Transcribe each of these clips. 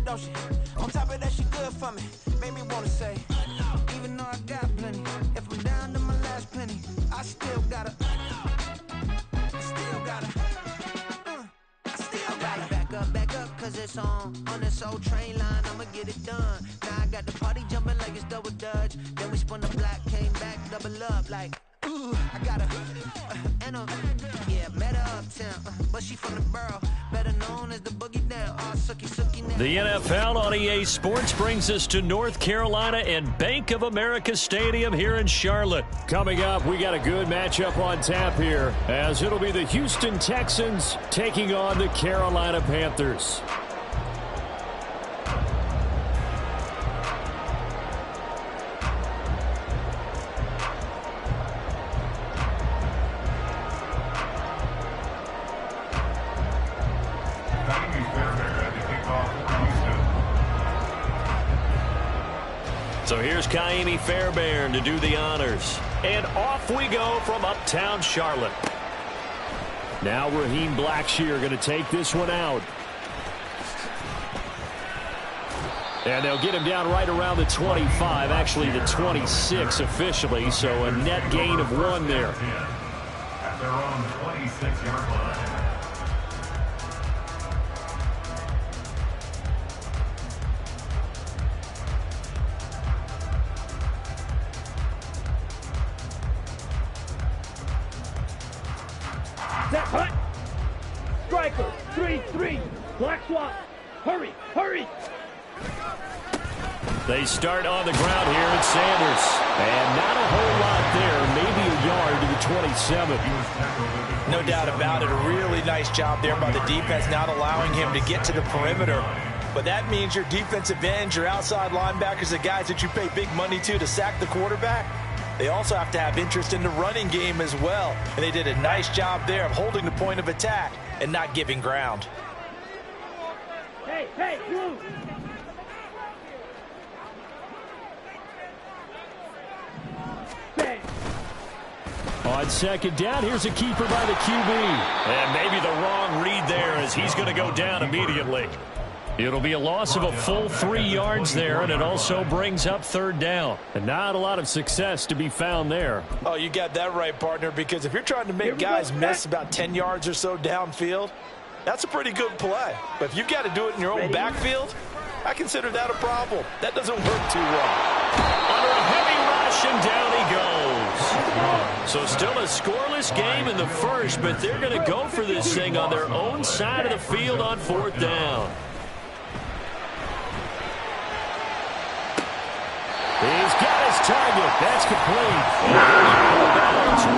don't she? On top of that, she good for me. Made me wanna say, even though I got plenty, if I'm down to my last penny, I still gotta, back up, cause it's on this old train line, I'ma get it done. Now I got the party jumping like it's double dutch. Then we spun the block, came back, double up like, ooh, I got her, and yeah, met her uptown, but she from the borough, better known as the boogie down, all sookie now. The NFL on EA Sports brings us to North Carolina and Bank of America Stadium here in Charlotte. Coming up, we got a good matchup on tap here, as it'll be the Houston Texans taking on the Carolina Panthers. So here's Kaimi Fairbairn to do the honors. And off we go from uptown Charlotte. Now Raheem Blackshear going to take this one out. And they'll get him down right around the 25, actually the 26 officially, so a net gain of 1 there. At their own 26-yard line. That hut. Striker, 3-3. Black swap. Hurry, hurry. They start on the ground here at Sanders. And not a whole lot there, maybe a yard to the 27. No doubt about it. A really nice job there by the defense, not allowing him to get to the perimeter. But that means your defensive ends, your outside linebackers, the guys that you pay big money to sack the quarterback, they also have to have interest in the running game as well. And they did a nice job there of holding the point of attack and not giving ground. Hey, hey, you! Bang. On second down, here's a keeper by the QB. And maybe the wrong read there as he's going to go down immediately. It'll be a loss of a full 3 yards there, and it also brings up 3rd down. And not a lot of success to be found there. Oh, you got that right, partner, because if you're trying to make guys miss about 10 yards or so downfield, that's a pretty good play. But if you've got to do it in your own backfield, I consider that a problem. That doesn't work too well. Under a heavy rush, and down he goes. So still a scoreless game in the first, but they're going to go for this thing on their own side of the field on 4th down. He's got his target. That's complete.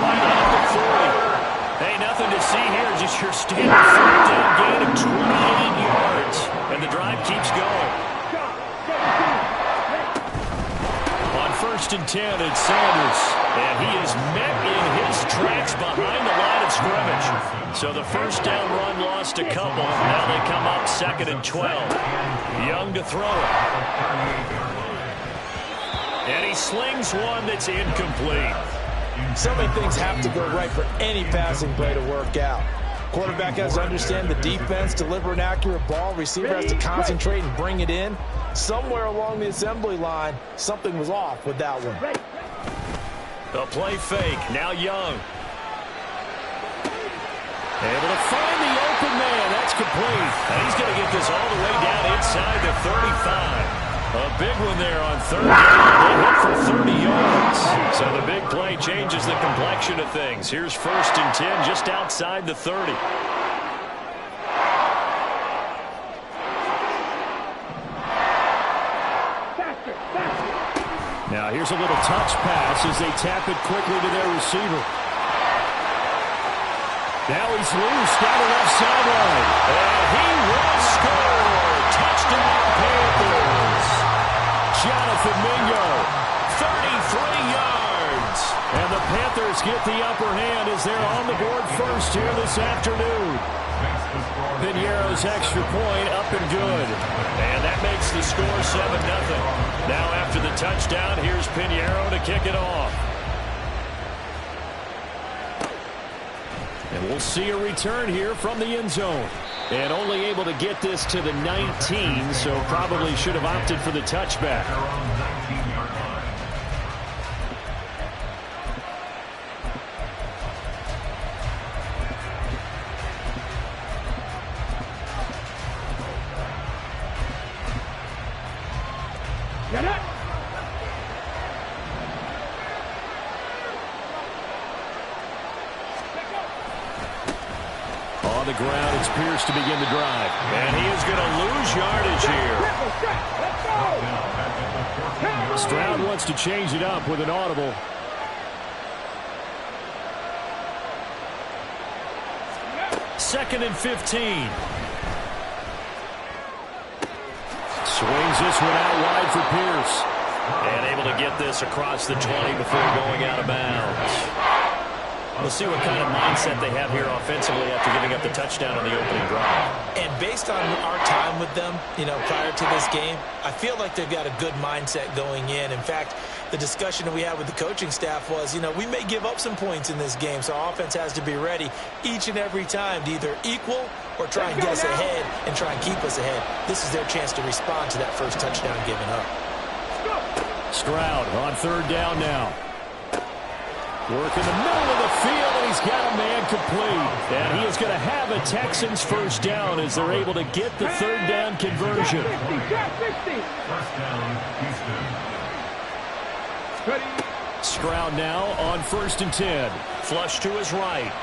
Right off the 40. Hey, nothing to see here. Just your standard 4th down gain of 28 yards. And the drive keeps going. On 1st and 10, it's Sanders. And he is met in his tracks behind the line of scrimmage. So the 1st down run lost a couple. Now they come up 2nd and 12. Young to throw it. And he slings one that's incomplete. So many things have to go right for any passing play to work out. Quarterback has to understand the defense, deliver an accurate ball. Receiver has to concentrate and bring it in. Somewhere along the assembly line, something was off with that one. A play fake. Now Young. Able to find the open man. That's complete. And he's going to get this all the way down inside the 35. A big one there on 3rd down. They hit for 30 yards. So the big play changes the complexion of things. Here's 1st and 10 just outside the 30. Now here's a little touch pass as they tap it quickly to their receiver. Now he's loose down the left sideline. And he will score. Touchdown Panthers. Jonathan Mingo. 33 yards. And the Panthers get the upper hand as they're on the board first here this afternoon. Piñeiro's extra point up and good. And that makes the score 7-0. Now after the touchdown, here's Piñeiro to kick it off. And we'll see a return here from the end zone. And only able to get this to the 19, so probably should have opted for the touchback. Their own 19-yard line. Get it! On the ground, it's Pierce to begin the drive. And he is going to lose yardage here. Stroud wants to change it up with an audible. Second and 15. Swings this one out wide for Pierce. And able to get this across the 20 before going out of bounds. We'll see what kind of mindset they have here offensively after giving up the touchdown on the opening drive. And based on our time with them, prior to this game, I feel like they've got a good mindset going in. In fact, the discussion that we had with the coaching staff was, we may give up some points in this game, so our offense has to be ready each and every time to either equal or try and get us ahead and try and keep us ahead. This is their chance to respond to that first touchdown given up. Stroud on third down now. Work in the middle of the field, and he's got a man complete. And he is going to have a Texans first down as they're able to get the third down conversion. First down, Houston. Stroud now on 1st and 10. Flush to his right.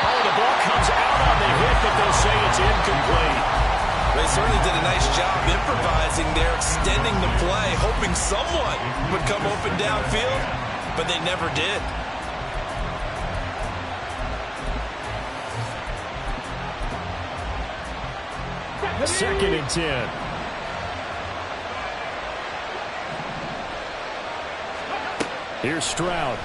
Oh, the ball comes out on the hit, but they'll say it's incomplete. They certainly did a nice job improvising there, extending the play, hoping someone would come open downfield, but they never did. Second and 10. Here's Stroud.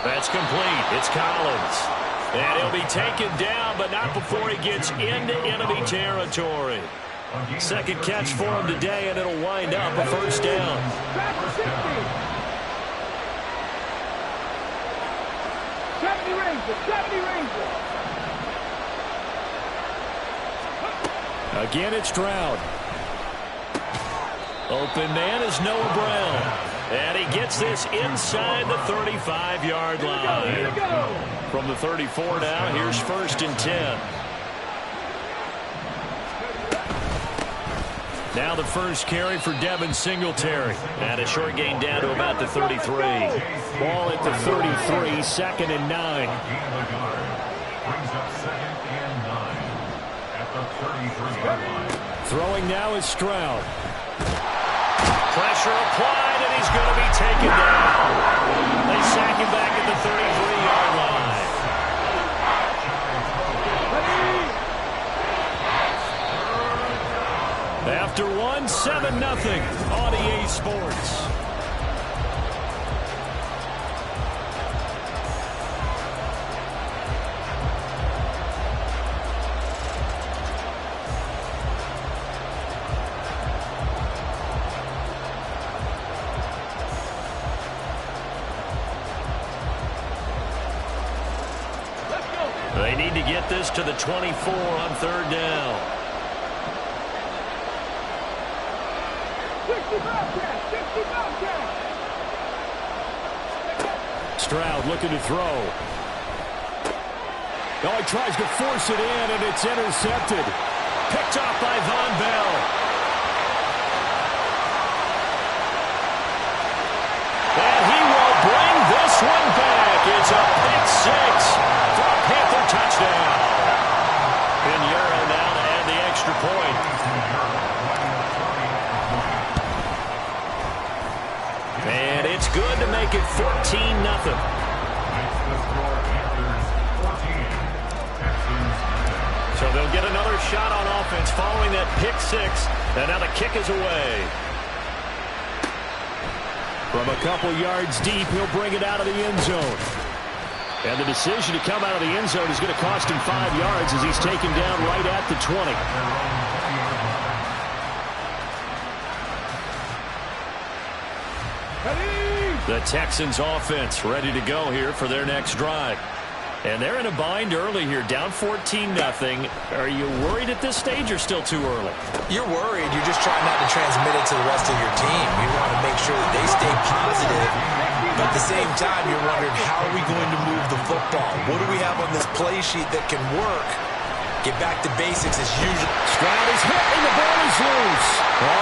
That's complete. It's Collins. And he'll be taken down, but not before he gets into enemy territory. Second catch for him today, and it'll wind up a first down. Again, it's Stroud. Open man is Noah Brown. And he gets this inside the 35-yard line. From the 34 now, here's 1st and 10. Now the first carry for Devin Singletary. And a short gain down to about the 33. Ball at the 33, 2nd and 9. Brings up 2nd and 9 at the 33-yard line. Throwing now is Stroud. Pressure applied, and he's going to be taken down. They sack him back at the 33-yard line. After one, 7-0 on EA Sports. They need to get this to the 24 on third down. Stroud looking to throw. Oh, he tries to force it in, and it's intercepted. Picked off by Von Bell. And he will bring this one back. It's a pick six for a Panther touchdown. Pinheiro now to add the extra point. And it's good to make it 14-0. So they'll get another shot on offense following that pick six. And now the kick is away. From a couple yards deep, he'll bring it out of the end zone. And the decision to come out of the end zone is going to cost him 5 yards as he's taken down right at the 20. The Texans offense ready to go here for their next drive. And they're in a bind early here, down 14-0. Are you worried at this stage or still too early? You're worried. You're just trying not to transmit it to the rest of your team. You want to make sure that they stay positive. But at the same time, you're wondering, how are we going to move the football? What do we have on this play sheet that can work? Get back to basics as usual. Stroud is hit and the ball is loose.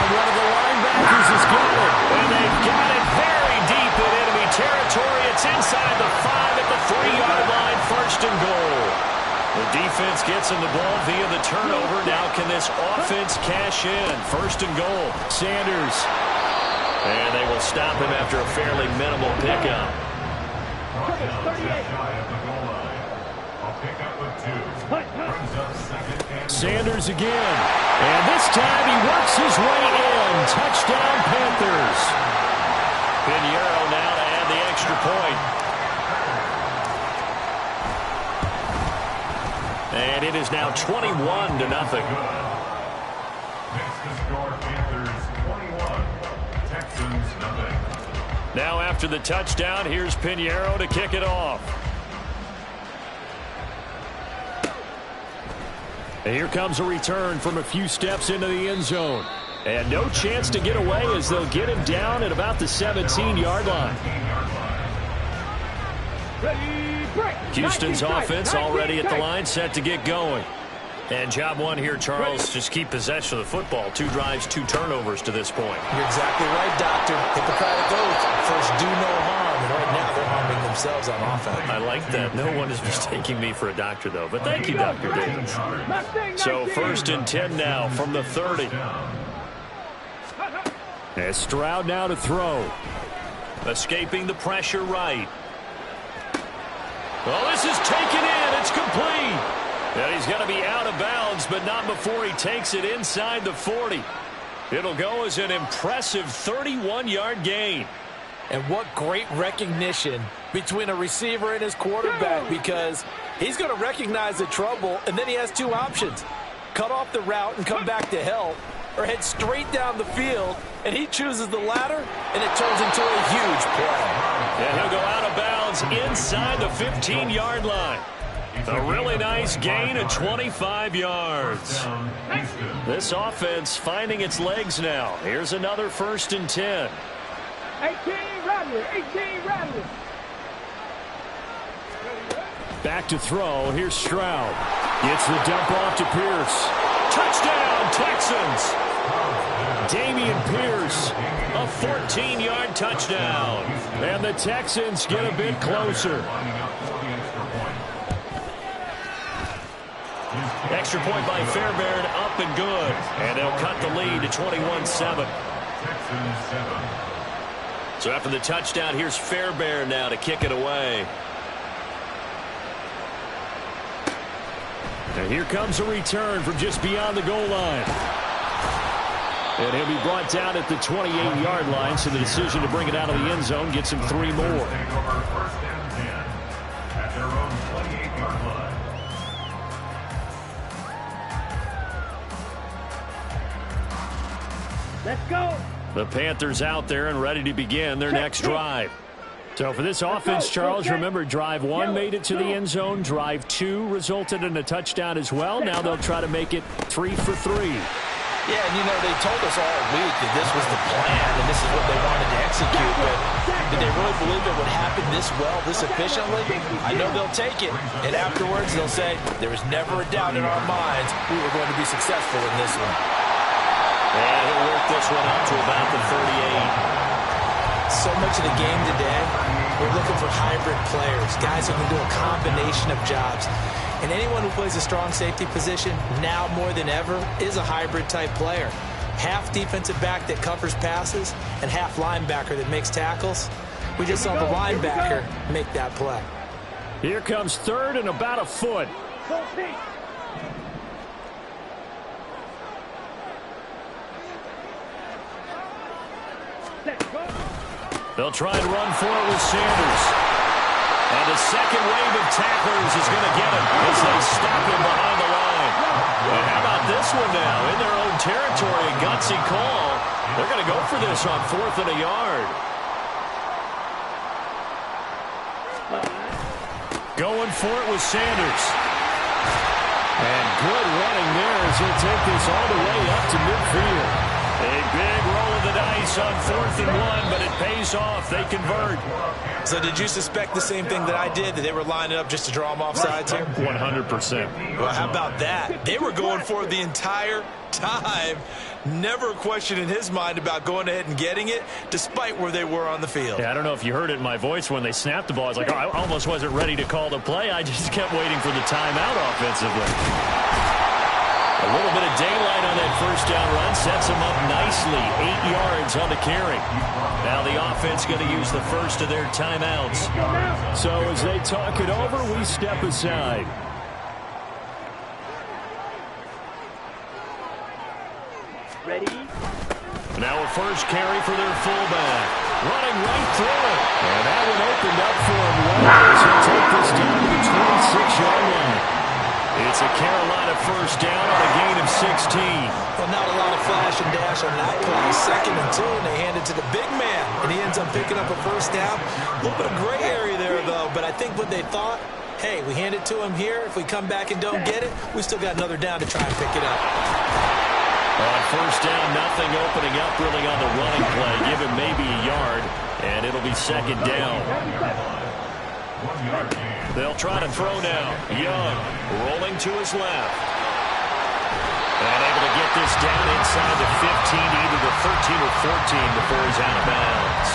One of the linebackers is good. And they've got it very deep in enemy territory. It's inside the 5 at the 3-yard line, 1st and goal. The defense gets him the ball via the turnover. Now can this offense cash in? 1st and goal. Sanders. And they will stop him after a fairly minimal pickup. Sanders again. And this time he works his way in. Touchdown, Panthers. Pinheiro now to add the extra point. And it is now 21-0. Next to score, Panthers 21, Texans nothing. Now after the touchdown, here's Pinheiro to kick it off. And here comes a return from a few steps into the end zone. And no chance to get away as they'll get him down at about the 17-yard line. Houston's offense already at the line, set to get going. And job one here, Charles, just keep possession of the football. 2 drives, 2 turnovers to this point. You're exactly right, Doctor. Hippocratic oath. First, do no harm. And right now, they're harming themselves on offense. I like that. No one is mistaking me for a doctor, though. But thank you, Dr. Davis. So 1st and 10 now from the 30. And Stroud now to throw. Escaping the pressure right. Well, this is taken in. It's complete. And he's got to be out of bounds, but not before he takes it inside the 40. It'll go as an impressive 31-yard gain. And what great recognition between a receiver and his quarterback, because he's going to recognize the trouble, and then he has 2 options. Cut off the route and come back to help, or head straight down the field, and he chooses the latter, and it turns into a huge play. And he'll go out of bounds inside the 15-yard line. A really nice gain of 25 yards. This offense finding its legs now. Here's another 1st and 10. 18 Rattler. Back to throw. Here's Stroud. Gets the dump off to Pierce. Touchdown, Texans. Dameon Pierce, a 14-yard touchdown. And the Texans get a bit closer. Extra point by Fairbairn, up and good. And they'll cut the lead to 21-7. So after the touchdown, here's Fairbairn now to kick it away. And here comes a return from just beyond the goal line. And he'll be brought down at the 28-yard line, so the decision to bring it out of the end zone gets him 3 more. Let's go. The Panthers out there and ready to begin their next drive. So for this offense, Charles, remember drive 1 made it to the end zone. Drive 2 resulted in a touchdown as well. Now they'll try to make it 3 for 3. Yeah, and you know, they told us all week that this was the plan and this is what they wanted to execute, but did they really believe it would happen this well, this efficiently? I know they'll take it, and afterwards they'll say, there was never a doubt in our minds we were going to be successful in this one. And he'll work this one up to about the 38. So much of the game today, we're looking for hybrid players, guys who can do a combination of jobs. And anyone who plays a strong safety position, now more than ever, is a hybrid-type player. Half defensive back that covers passes and half linebacker that makes tackles. We just saw the linebacker make that play. Here comes 3rd and about a foot. They'll try and run for it with Sanders. And the second wave of tacklers is going to get him as they stop him behind the line. And how about this one now? In their own territory, a gutsy call. They're going to go for this on 4th and a yard. Going for it with Sanders. And good running there as he'll take this all the way up to midfield. A big roll of the dice on 4th and 1, but it pays off. They convert. So did you suspect the same thing that I did, that they were lining up just to draw them off sides here? 100%. Well, how about that? They were going for it the entire time. Never a question in his mind about going ahead and getting it, despite where they were on the field. Yeah, I don't know if you heard it in my voice when they snapped the ball. I was like, oh, I almost wasn't ready to call the play. I just kept waiting for the timeout offensively. A little bit of daylight on that first down run sets him up nicely. 8 yards on the carry. Now the offense going to use the first of their timeouts. So as they talk it over, we step aside. Ready? Now a first carry for their fullback. Running right through it. And that one opened up for him well as he'll take this down to the 26-yard line. It's a Carolina first down on a gain of 16. Well, not a lot of flash and dash on that play. 2nd and 2, and they hand it to the big man, and he ends up picking up a first down. A little bit of gray area there, though, but I think what they thought, hey, we hand it to him here. If we come back and don't get it, we still got another down to try and pick it up. On first down, nothing opening up really on the running play. Give him maybe a yard, and it'll be 2nd down. They'll try to throw now. Young rolling to his left. And able to get this down inside the 15, either the 13 or 14 before he's out of bounds.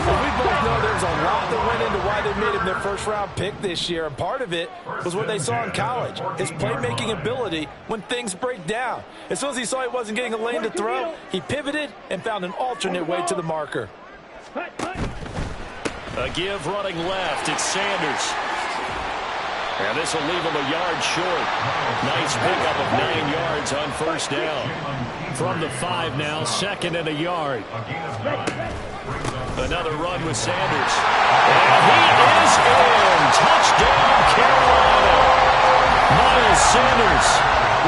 Well, we both know there's a lot that went into why they made him their first-round pick this year, and part of it was what they saw in college, his playmaking ability when things break down. As soon as he saw he wasn't getting a lane to throw, he pivoted and found an alternate way to the marker. A give running left. It's Sanders. And this will leave him a yard short. Nice pickup of 9 yards on first down. From the 5 now, 2nd and a yard. Another run with Sanders. And he is in. Touchdown, Carolina. Miles Sanders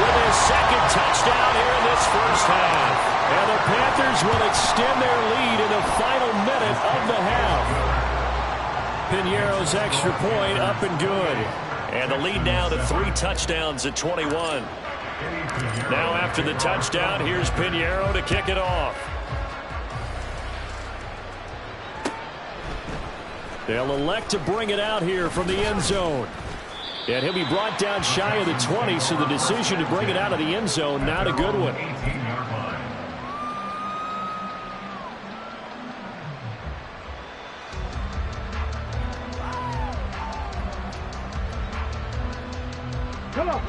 with his 2nd touchdown here in this first half. And the Panthers will extend their lead in the final minute of the half. Piñeiro's extra point up and good. And the lead now to 3 touchdowns at 21. Now after the touchdown, here's Piñeiro to kick it off. They'll elect to bring it out here from the end zone. And he'll be brought down shy of the 20, so the decision to bring it out of the end zone, not a good one.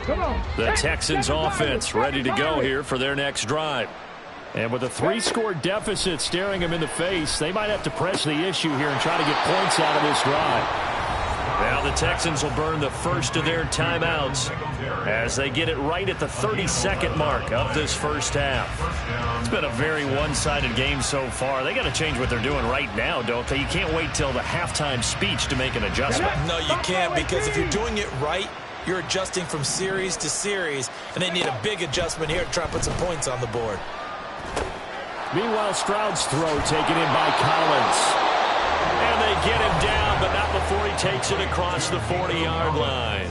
Come on. The Texans offense ready to go here for their next drive. And with a 3-score deficit staring them in the face, they might have to press the issue here and try to get points out of this drive. Now the Texans will burn the first of their timeouts as they get it right at the 32nd mark of this first half. It's been a very one-sided game so far. They got to change what they're doing right now, don't they? You can't wait till the halftime speech to make an adjustment. No, you can't, because if you're doing it right, you're adjusting from series to series, and they need a big adjustment here to try and put some points on the board. Meanwhile, Stroud's throw taken in by Collins. And they get him down, but not before he takes it across the 40-yard line.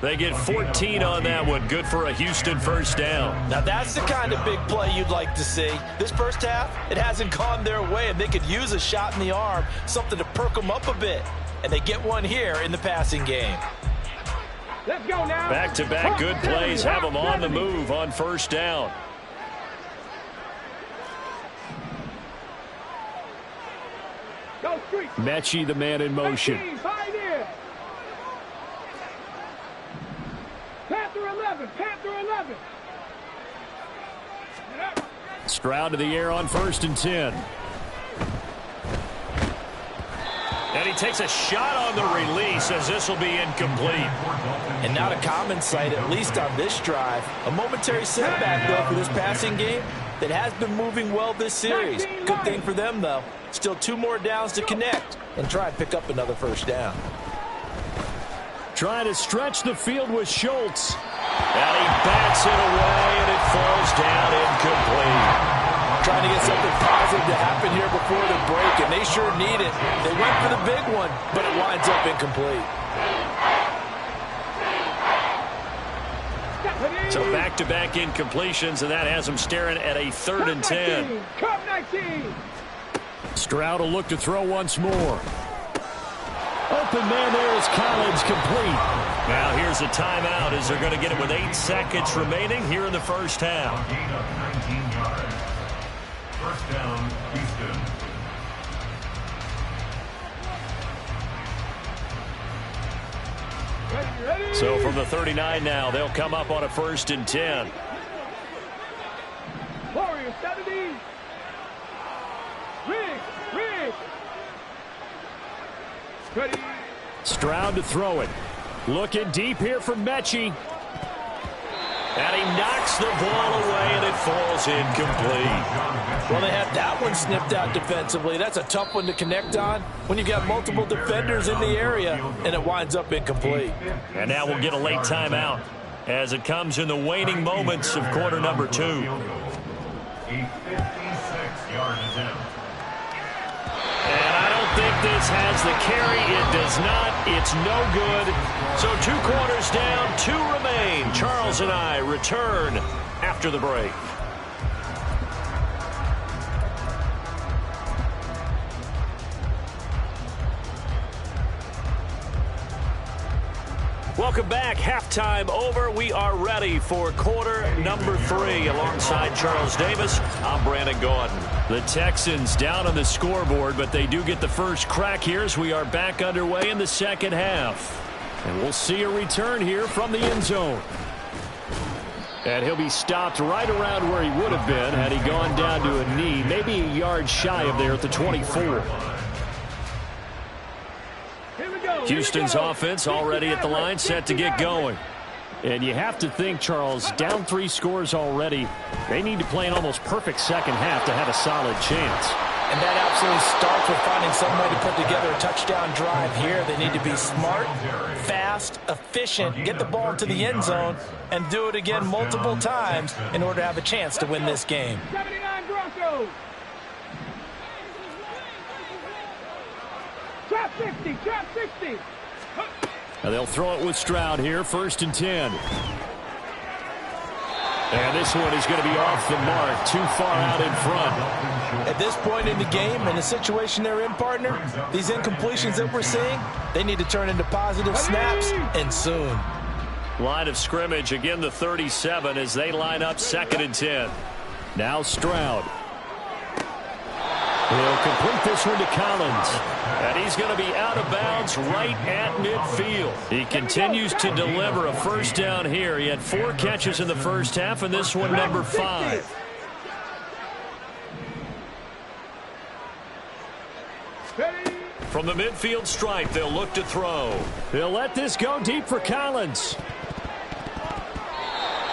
They get 14 on that one. Good for a Houston first down. Now that's the kind of big play you'd like to see. This first half, it hasn't gone their way, and they could use a shot in the arm, something to perk them up a bit. And they get one here in the passing game. Let's go now. Back-to-back good plays have them on the move on first down. Mechie, the man in motion. Panther 11. Stroud to the air on 1st and 10. And he takes a shot on the release as this will be incomplete. And not a common sight, at least on this drive. A momentary setback, though, for this passing game that has been moving well this series. Good thing for them, though. Still 2 more downs to connect and try and pick up another first down. Trying to stretch the field with Schultz. And he bats it away, and it falls down incomplete. trying to get something positive to happen here before the break, and they sure need it. They went for the big one, but it winds up incomplete. So back-to-back incompletions, and that has them staring at a 3rd and 10. Cup 19. Stroud will look to throw once more. Open man there is Collins, complete. Now here's a timeout as they're going to get it with 8 seconds remaining here in the first half. Gain of 19 yards. First down, Houston. Ready. So from the 39 now, they'll come up on a 1st and 10. Warriors 70. Rig. Ready. Stroud to throw it. Looking deep here for Mechie. And he knocks the ball away, and it falls incomplete. Well, they had that one snipped out defensively. That's a tough one to connect on when you've got multiple defenders in the area, and it winds up incomplete. And now we'll get a late timeout as it comes in the waning moments of quarter number 2. A 56-yard attempt. And I don't think this has the carry. It does not. It's no good. So 2 quarters down, 2 remain. Charles and I return after the break. Welcome back. Halftime over. We are ready for quarter number 3. Alongside Charles Davis, I'm Brandon Gordon. The Texans down on the scoreboard, but they do get the first crack here as we are back underway in the second half. And we'll see a return here from the end zone. And he'll be stopped right around where he would have been had he gone down to a knee, maybe a yard shy of there at the 24. Houston's offense already at the line, set to get going. And you have to think, Charles, down 3 scores already. They need to play an almost perfect second half to have a solid chance. And that absolutely starts with finding some way to put together a touchdown drive here. They need to be smart, fast, efficient, get the ball into the end zone, and do it again multiple times in order to have a chance to win this game. 79 Broncos. Trap 60, trap 60. Now they'll throw it with Stroud here, 1st and 10. And this one is going to be off the mark, too far out in front. At this point in the game, in the situation they're in, partner, these incompletions that we're seeing, they need to turn into positive snaps, and soon. Line of scrimmage, again the 37 as they line up 2nd and 10. Now Stroud. He'll complete this one to Collins. And he's going to be out of bounds right at midfield. He continues to deliver a first down here. He had 4 catches in the first half, and this one number 5. From the midfield stripe, they'll look to throw. He'll let this go deep for Collins.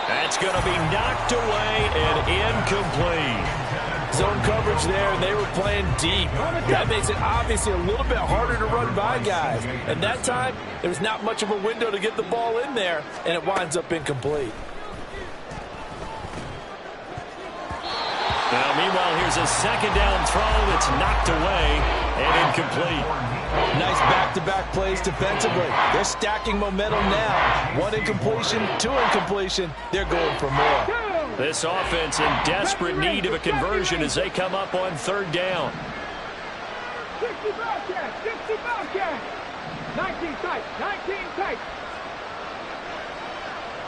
That's going to be knocked away and incomplete. Zone coverage there, and they were playing deep. That makes it obviously a little bit harder to run by guys. And that time, there was not much of a window to get the ball in there, and it winds up incomplete. Now, meanwhile, here's a 2nd down throw that's knocked away and incomplete. Nice back-to-back plays defensively. They're stacking momentum now. 1 incompletion, 2 incompletion. They're going for more. This offense in desperate need of a conversion as they come up on 3rd down. 60 Bobcats, 60 Bobcats. 19 tight, 19 tight.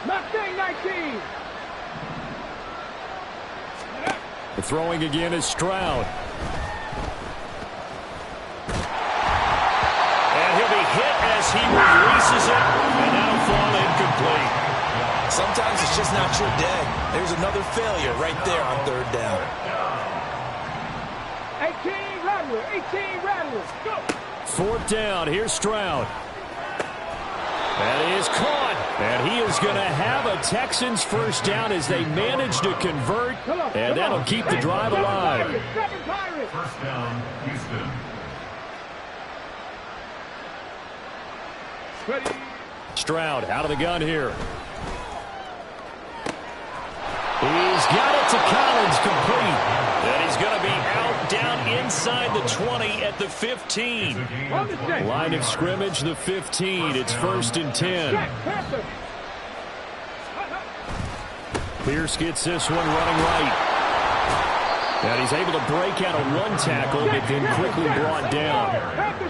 Mustang 19. The throwing again is Stroud. And he'll be hit as he releases it, and that'll fall incomplete. Sometimes it's just not your day. There's another failure right there on 3rd down. 18 Rattler, 18 Rattler. Go. 4th down, here's Stroud. That is caught. And he is going to have a Texans first down as they manage to convert. And that'll keep the drive alive. First down, Houston. Ready. Stroud out of the gun here. He's got it to Collins, complete. And he's going to be out down inside the 20 at the 15. Line of scrimmage, the 15. It's 1st and 10. Pierce gets this one running right. And he's able to break out of one tackle, but then quickly brought down.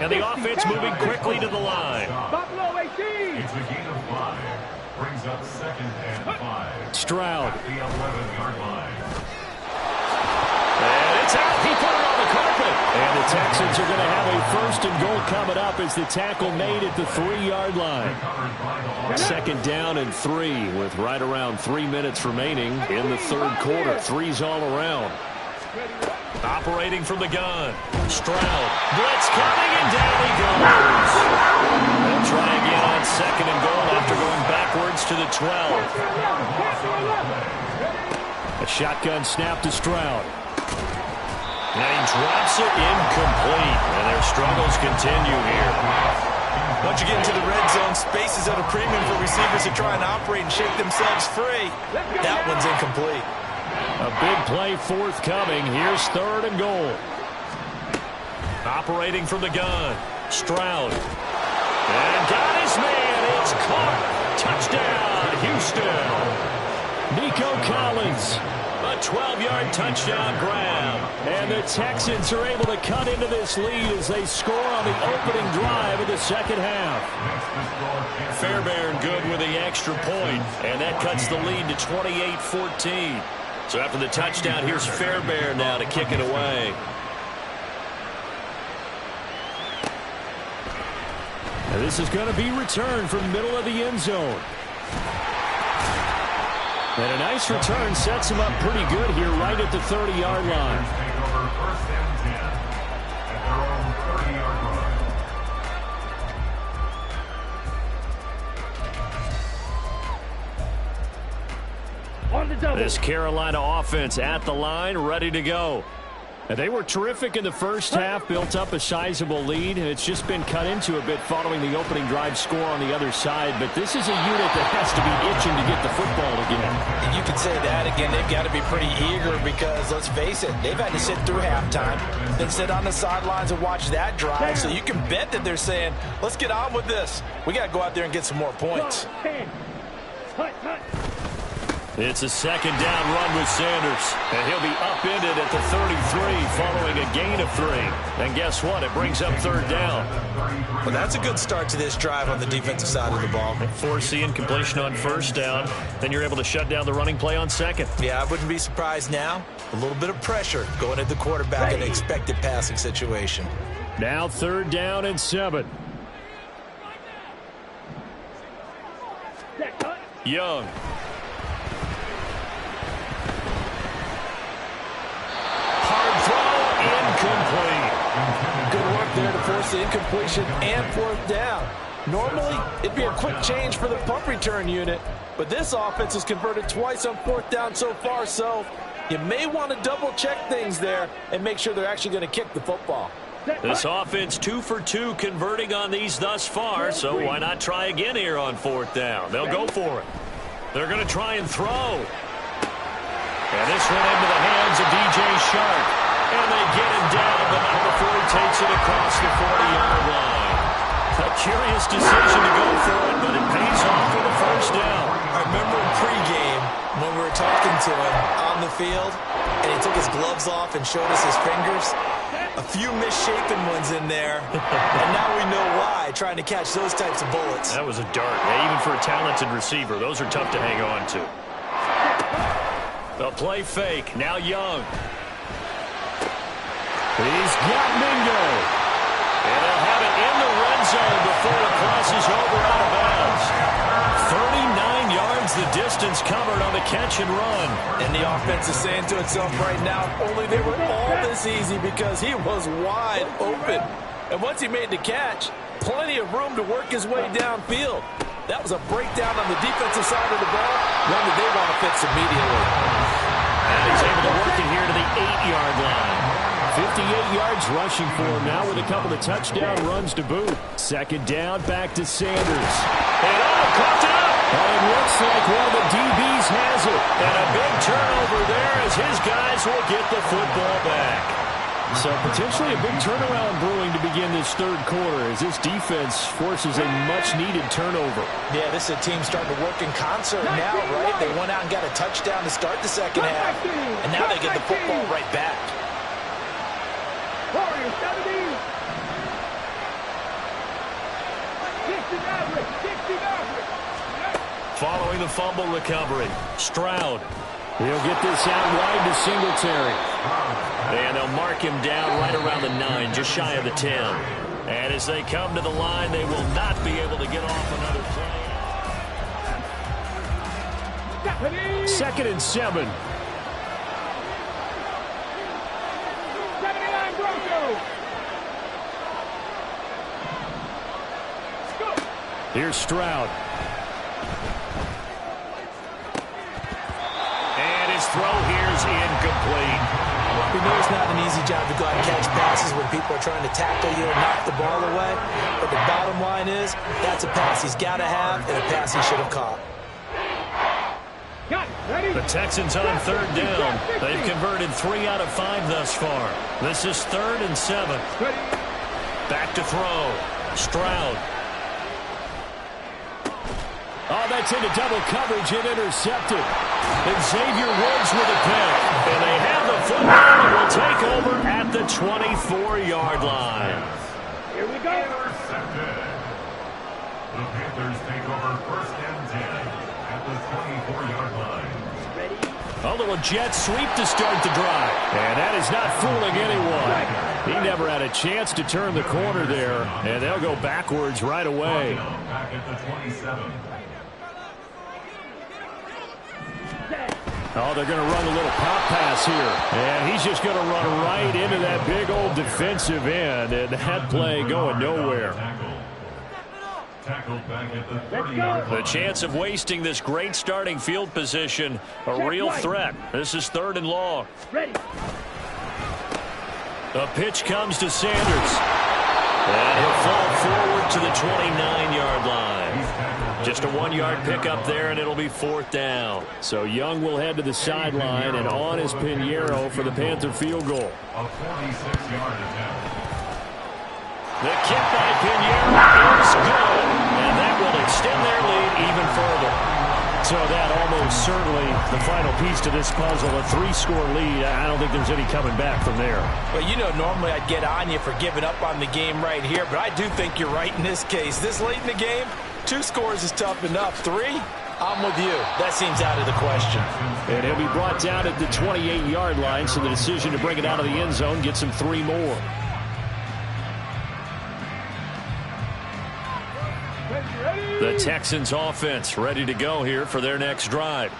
And the offense moving quickly to the line. Buffalo 18. It's a gain of 5. Brings up 2nd and 5. Stroud. At the 11-yard line. And it's out. He put it on the carpet. And the Texans are going to have a 1st and goal coming up as the tackle made at the 3-yard line. 2nd down and 3 with right around 3 minutes remaining in the 3rd quarter. 3's all around. Operating from the gun. Stroud. Blitz coming, and down he goes. They'll try again on 2nd and goal after going backwards to the 12. A shotgun snap to Stroud. And he drops it incomplete. And their struggles continue here. Once you get into the red zone, space is at a premium for receivers to try and operate and shake themselves free. That one's incomplete. A big play forthcoming. Here's 3rd and goal. Operating from the gun. Stroud. And got his man. It's caught. Touchdown, Houston. Nico Collins. A 12-yard touchdown grab. And the Texans are able to cut into this lead as they score on the opening drive of the 2nd half. Fairbairn good with the extra point. And that cuts the lead to 28-14. So after the touchdown, here's Fairbairn now to kick it away. And this is going to be returned from the middle of the end zone. And a nice return sets him up pretty good here right at the 30-yard line. Take over 1st and 10 at their own 30-yard line. This Carolina offense at the line, ready to go. And they were terrific in the first half, built up a sizable lead. It's just been cut into a bit following the opening drive score on the other side. But this is a unit that has to be itching to get the football again. And you can say that again. They've got to be pretty eager because, let's face it, they've had to sit through halftime, then sit on the sidelines and watch that drive. So you can bet that they're saying, let's get on with this. We got to go out there and get some more points. It's a 2nd down run with Sanders. And he'll be upended at the 33 following a gain of 3. And guess what? It brings up 3rd down. Well, that's a good start to this drive on the defensive side of the ball. Force the incompletion on 1st down. Then you're able to shut down the running play on 2nd. Yeah, I wouldn't be surprised now. A little bit of pressure going at the quarterback in an expected passing situation. Now 3rd down and 7. Young. Incomplete. Good work there to force the incompletion and 4th down. Normally, it'd be a quick change for the punt return unit, but this offense has converted twice on 4th down so far, so you may want to double-check things there and make sure they're actually going to kick the football. This offense 2 for 2 converting on these thus far, so why not try again here on 4th down? They'll go for it. They're going to try and throw. And this one into the hands of DJ Shark. And they get him down, but not before he takes it across the 40-yard line. A curious decision to go for it, but it pays off for the 1st down. I remember in pregame when we were talking to him on the field, and he took his gloves off and showed us his fingers. A few misshapen ones in there, and now we know why, trying to catch those types of bullets. That was a dart. Even for a talented receiver, those are tough to hang on to. The play fake, now Young. He's got Mingo. And they'll have it in the red zone before it crosses over out of bounds. 39 yards the distance covered on the catch and run. And the offense is saying to itself right now, only they were all this easy because he was wide open. And once he made the catch, plenty of room to work his way downfield. That was a breakdown on the defensive side of the ball, one that they want to fix immediately. And he's able to work it here to the 8-yard line. 58 yards rushing for him now with a couple of touchdown runs to boot. 2nd down, back to Sanders. And caught it up. And it looks like one of the DBs has it. And a big turnover there as his guys will get the football back. So potentially a big turnaround brewing to begin this third quarter as this defense forces a much-needed turnover. Yeah, this is a team starting to work in concert now, right? They went out and got a touchdown to start the second half, and now they get the football right back. Warriors 70. 60 Maverick. Following the fumble recovery, Stroud. He'll get this out wide to Singletary. And they'll mark him down right around the 9, just shy of the 10. And as they come to the line, they will not be able to get off another play. 2nd and 7. 79 Broncos. Here's Stroud. And his throw here's incomplete. We know it's not an easy job to go out and catch passes when people are trying to tackle you and knock the ball away. But the bottom line is, that's a pass he's got to have and a pass he should have caught. The Texans on 3rd down. They've converted 3 out of 5 thus far. This is 3rd and 7. Back to throw. Stroud. Oh, that's into double coverage and intercepted. And Xavier Woods with a pick. And they have the football and will take over at the 24-yard line. Here we go. Intercepted. The Panthers take over 1st and 10 at the 24-yard line. A little jet sweep to start the drive. And that is not fooling anyone. He never had a chance to turn the corner there. And they'll go backwards right away. Back at the 27. Oh, they're going to run a little pop pass here. And he's just going to run right into that big old defensive end. And that play going nowhere. Tackled back at the 30-yard line. The chance of wasting this great starting field position, a real threat. This is 3rd and long. Ready. A pitch comes to Sanders. And he'll fall forward to the 29-yard line. Just a 1-yard pickup there, and it'll be 4th down. So Young will head to the sideline, and on is Pinheiro for the Panther field goal. A 46-yard attempt. The kick by Pinheiro is good, and that will extend their lead even further. So that almost certainly the final piece to this puzzle, a 3-score lead. I don't think there's any coming back from there. Well, you know, normally I'd get on you for giving up on the game right here, but I do think you're right in this case. This late in the game, 2 scores is tough enough. 3, I'm with you. That seems out of the question. And he'll be brought down at the 28-yard line, so the decision to bring it out of the end zone gets him 3 more. The Texans offense ready to go here for their next drive.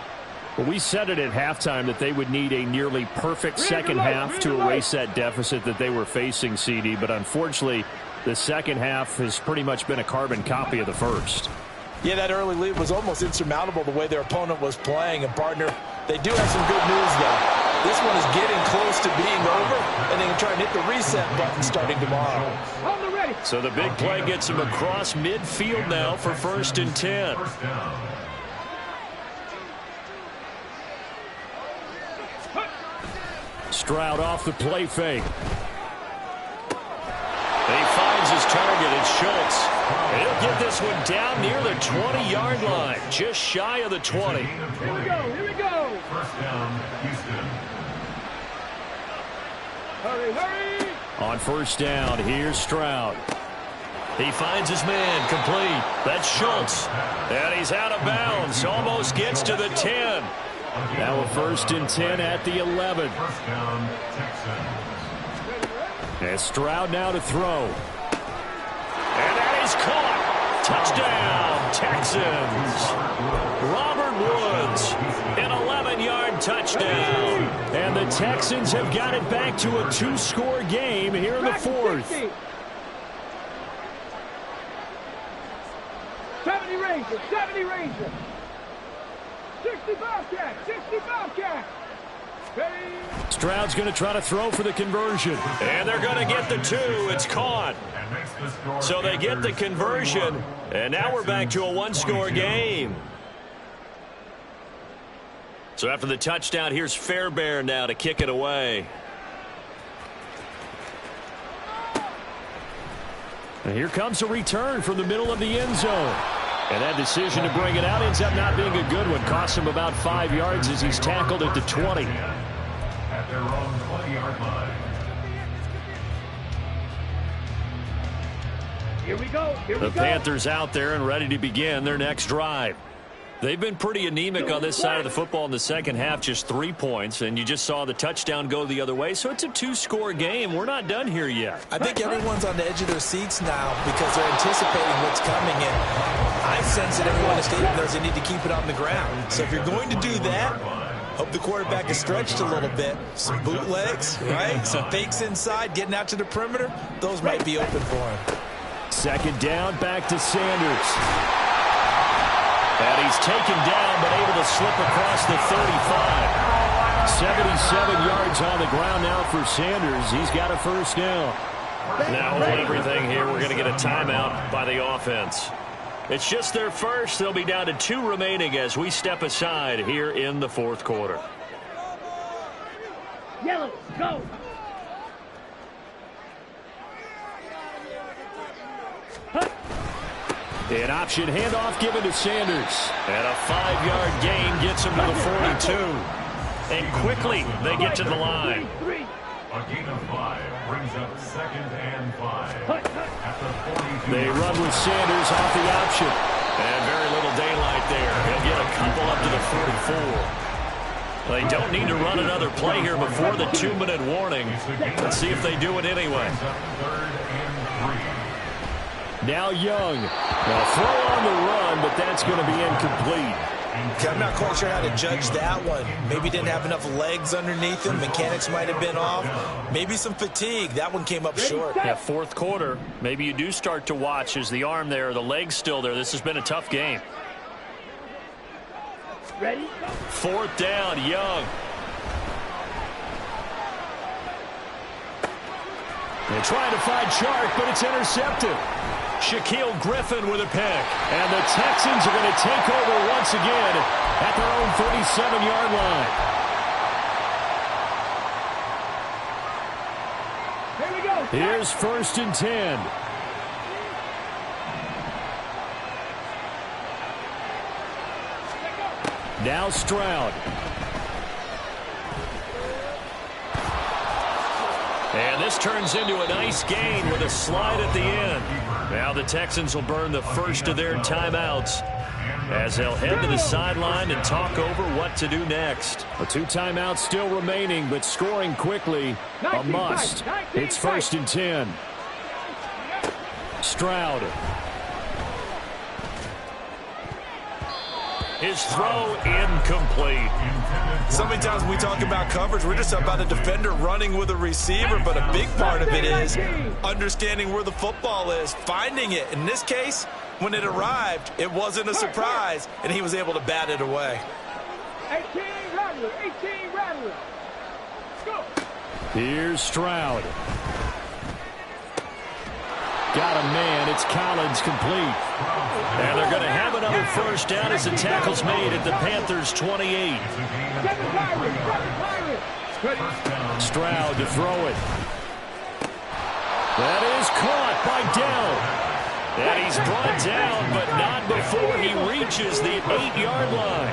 Well, we said it at halftime that they would need a nearly perfect second half to erase that deficit that they were facing, CD, but unfortunately the second half has pretty much been a carbon copy of the first. Yeah, that early lead was almost insurmountable the way their opponent was playing. And, partner, they do have some good news, though. This one is getting close to being over, and they can try and hit the reset button starting tomorrow. On the ready. So the big play gets him across midfield now for 1st and 10. First down. Stroud off the play fake. He finds his target. It's Schultz. And he'll get this one down near the 20-yard line, just shy of the 20. Here we go. Here we go. First down, Houston. Hurry, hurry. On 1st down, here's Stroud. He finds his man, complete. That's Schultz. And he's out of bounds, almost gets to the 10. Now a 1st and 10 at the 11. First down, Texans. And Stroud now to throw. And that is caught. Touchdown, Texans. Robert Woods, an 11-yard touchdown. And the Texans have got it back to a 2-score game here in the 4th. 70 Rangers, 70 Rangers. 60 Bobcat, 60 Bobcat. Ready. Stroud's going to try to throw for the conversion. And they're going to get the 2. It's caught. So they get the conversion. And now we're back to a 1-score game. So after the touchdown, here's Fairbairn now to kick it away. And here comes a return from the middle of the end zone. And that decision to bring it out ends up not being a good one. Costs him about 5 yards as he's tackled at the 20. At their own 20-yard line. Here we go. The Panthers out there and ready to begin their next drive. They've been pretty anemic on this side of the football in the second half, just 3 points, and you just saw the touchdown go the other way, so it's a 2-score game. We're not done here yet. I think everyone's on the edge of their seats now because they're anticipating what's coming, and I sense that everyone in the stadium knows they need to keep it on the ground. So if you're going to do that, hope the quarterback is stretched a little bit. Some bootlegs, right? Some fakes inside, getting out to the perimeter. Those might be open for him. Second down, back to Sanders. And he's taken down, but able to slip across the 35. 77 yards on the ground now for Sanders. He's got a first down. Now hold everything here. We're going to get a timeout by the offense. It's just their first. They'll be down to 2 remaining as we step aside here in the fourth quarter. Yellow, go. An option handoff given to Sanders. And a 5-yard gain gets him to the 42. And quickly they get to the line. A gain of 5 brings up 2nd and 5. At the 42. They run with Sanders off the option. And very little daylight there. He'll get a couple up to the 44. They don't need to run another play here before the 2-minute warning. Let's see if they do it anyway. 3rd and 3. Now Young. Now throw on the run, but that's going to be incomplete. I'm not quite sure how to judge that one. Maybe didn't have enough legs underneath him. Mechanics might have been off. Maybe some fatigue. That one came up short. Yeah, fourth quarter. Maybe you do start to watch. Is the arm there, the leg's still there? This has been a tough game. Ready? 4th down, Young. They're trying to find Chark, but it's intercepted. Shaquille Griffin with a pick. And the Texans are going to take over once again at their own 37-yard line. Here we go. Here's 1st and 10. Now Stroud. And this turns into a nice gain with a slide at the end. Now the Texans will burn the first of their timeouts as they'll head to the sideline and talk over what to do next. 2 timeouts still remaining, but scoring quickly a must. It's 1st and 10. Stroud. His throw incomplete. So many times when we talk about coverage, we're just about a defender running with a receiver, but a big part of it is understanding where the football is, finding it. In this case, when it arrived, it wasn't a surprise, and he was able to bat it away. 18 Rattler, 18 Rattler. Go. Here's Stroud. Got a man. It's Collins complete. And they're going to have another first down as the tackle's made at the Panthers' 28. Stroud to throw it. That is caught by Dell. And he's brought down, but not before he reaches the 8-yard line.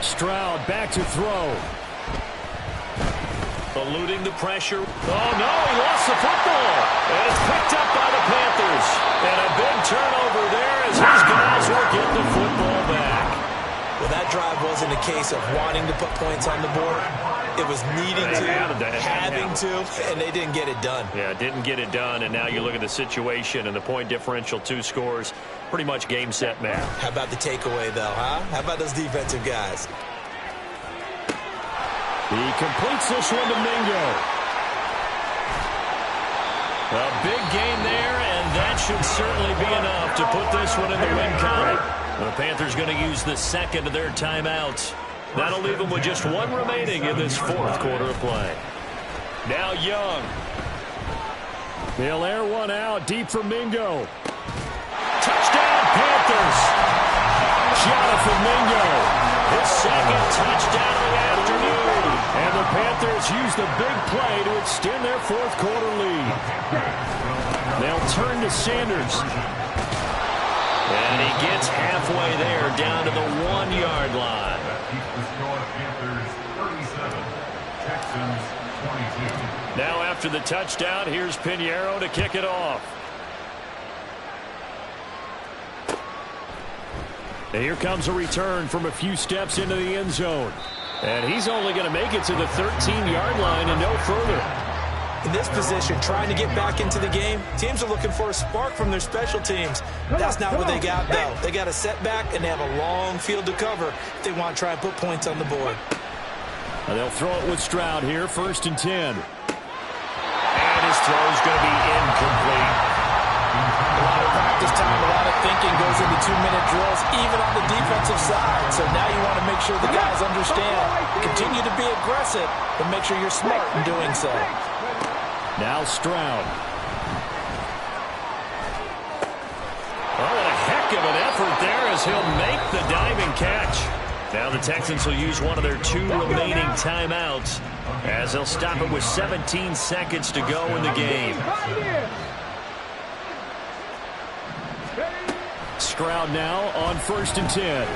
Stroud back to throw. Eluding the pressure. Oh, no, he lost the football. And it's picked up by the Panthers. And a big turnover there as these guys will get the football back. Well, that drive wasn't a case of wanting to put points on the board. It was needing to, having to, and they didn't get it done. Yeah, didn't get it done, and now you look at the situation and the point differential, 2 scores, pretty much game, set, match. How about the takeaway, though, huh? How about those defensive guys? He completes this one to Mingo. A big game there, and that should certainly be enough to put this one in the win column. The Panthers going to use the second of their timeouts. That'll leave them with just 1 remaining in this fourth quarter of play. Now Young. They'll air one out deep for Mingo. Touchdown, Panthers. Jonathan Mingo. His second touchdown of the afternoon. And the Panthers use the big play to extend their fourth quarter lead. They'll turn to Sanders. And he gets halfway there, down to the 1-yard line. That keeps the score. Panthers 37, Texans 22. Now after the touchdown, here's Pinheiro to kick it off. And here comes a return from a few steps into the end zone. And he's only going to make it to the 13-yard line and no further. In this position, trying to get back into the game, teams are looking for a spark from their special teams. That's not what they got, though. They got a setback, and they have a long field to cover if they want to try and put points on the board. And they'll throw it with Stroud here, 1st and 10. And his throw is going to be incomplete. A lot of practice time, a lot of thinking goes into 2-minute drills, even on the defensive side. So now you want to make sure the guys understand. Continue to be aggressive, but make sure you're smart in doing so. Now Stroud. Oh, what a heck of an effort there as he'll make the diving catch. Now the Texans will use one of their 2 remaining timeouts as they'll stop it with 17 seconds to go in the game. Stroud now on 1st and 10.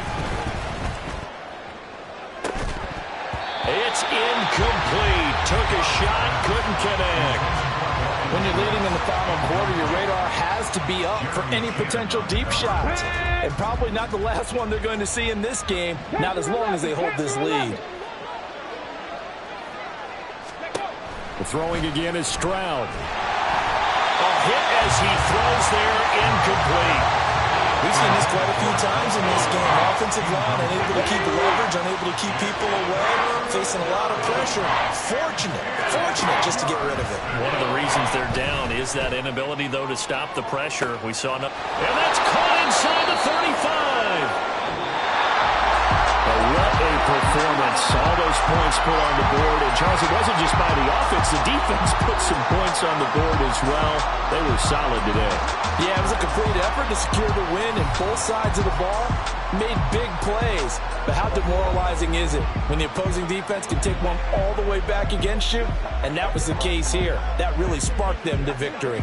It's incomplete. Took a shot, couldn't connect. When you're leading in the final quarter, your radar has to be up for any potential deep shots. And probably not the last one they're going to see in this game, not as long as they hold this lead. The throwing again is Stroud. A hit as he throws there, incomplete. We've seen this quite a few times in this game. Offensive line unable to keep leverage, unable to keep people away, facing a lot of pressure. Fortunate just to get rid of it. One of the reasons they're down is that inability, though, to stop the pressure. We saw enough. And that's caught inside the 35. What a performance. All those points put on the board. And, Charles, it wasn't just by the offense. The defense put some points on the board as well. They were solid today. Yeah, it was a complete effort to secure the win, and both sides of the ball made big plays. But how demoralizing is it when the opposing defense can take one all the way back against you? And that was the case here. That really sparked them to victory.